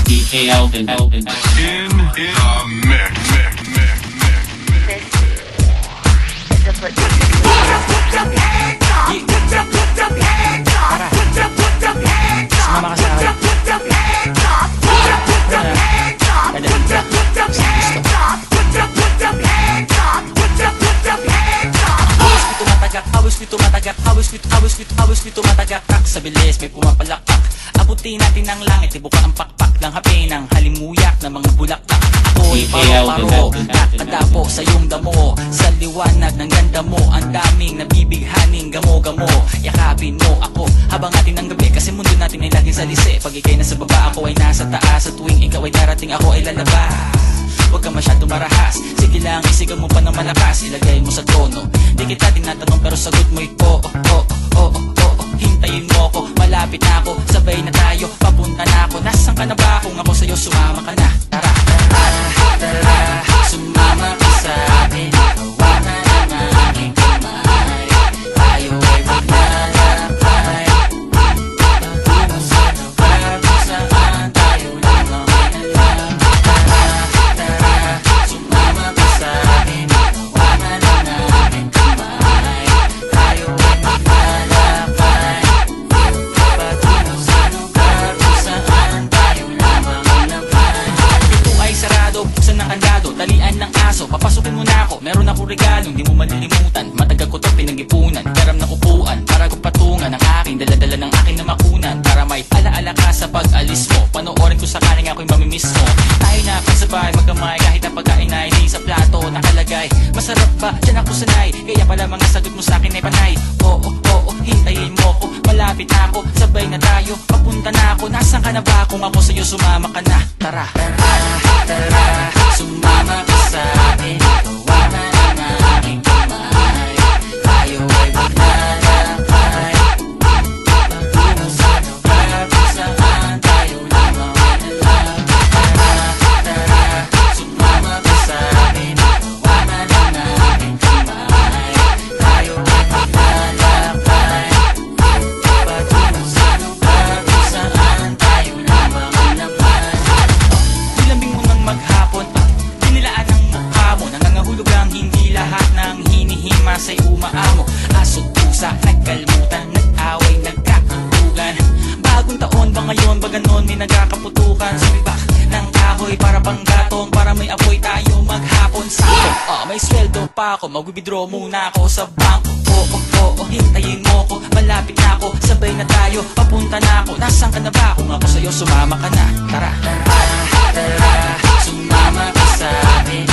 DJ Elvin. In the mix. This is the Sumama ka sa akin. Hawis nito matagakak. Sa bilis may pumapalakpak. Abutin natin ang langit, ibuka ang pakpak ng hape ng halimuyak ng mga bulaklak. Ako'y paro-paro, nakadapo sa iyong damo. Sa liwanag ng ganda mo, ang daming nabibighaning gamo-gamo. Yakapin mo ako habang atin ang gabi, kasi mundo natin ay laging salisi. Pag ikay nasa baba, ako ay nasa taas. Sa tuwing ikaw ay darating, ako ay lalabas. Huwag ka masyado marahas, sige lang isigaw mo pa ng malakas. Ilagay mo sa tono, di kita tinatanong pero sagot mo'y oo. Hintayin mo ko, malapit na ako, sabay na tayo, papunta na ako. Nasaan ka na ba? Kung ako sa'yo, sumama ka na. Tara, sumama ka sa akin. Hawakan ang aking kamay. Tayo ay maglalakbay. Patungo sa lugar kung saan tayo lamang alam. Tara, sumama ka sa akin. Hawakan ang aking kamay. Tayo ay maglalakbay. Patungo sa lugar kung saan tayo lamang alam. Ito ay sarado, buksan ng kandado, talian ng aso, papasukin mo na ako. Meron ako regalong di mo malilimutan. Matagal ko to pinag-ipunan, karam na upuan para ko patungan ang aking daladala ng aking na makunan. Para may alaala ka sa pag-alis mo, panoorin ko sakaling ako'y mamimiss mo. Tayo na kasabay magkamay kahit ang pagkain ay di sa plato nakalagay. Masarap ba? Diyan ako sanay, kaya pala mga sagot mo sa akin ay panay. Oo, hintayin mo ko, malapit na ako, sabay na tayo, papunta na ako. Nasaan ka na ba? Kung ako sa'yo, sumama ka na. Tara, sumama ka sa akin. Hawakan ang aking kamay. Tayo ay maglalakbay. Patungo sa lugar kung saan tayo lamang alam. Tara, sumama ka sa akin. Hawakan ang aking kamay. Tayo ay maglalakbay. Patungo sa lugar kung saan tayo lamang alam. Nilambing mo ng maghapon, dinilaan ang mukha mo. Nangangahulog lang, hindi lahat ng hinihimasay umaamo. Aso't pusa, nagkalmutan, nag-away, nagkakatugan. Bagong taon ba ngayon, ba ganon may nagkakaputukan? Sumibak ng kahoy para panggatong, para may apoy tayo maghapon. Sakto, may sweldo pa ako, mag-withdraw muna ako sa bangko. Oo, hintayin mo ko, malapit na ako, sabay na tayo, papunta na ako. Nasaan ka na ba? Kung ako sa'yo, sumama ka na. Tara, sumama ka sa akin.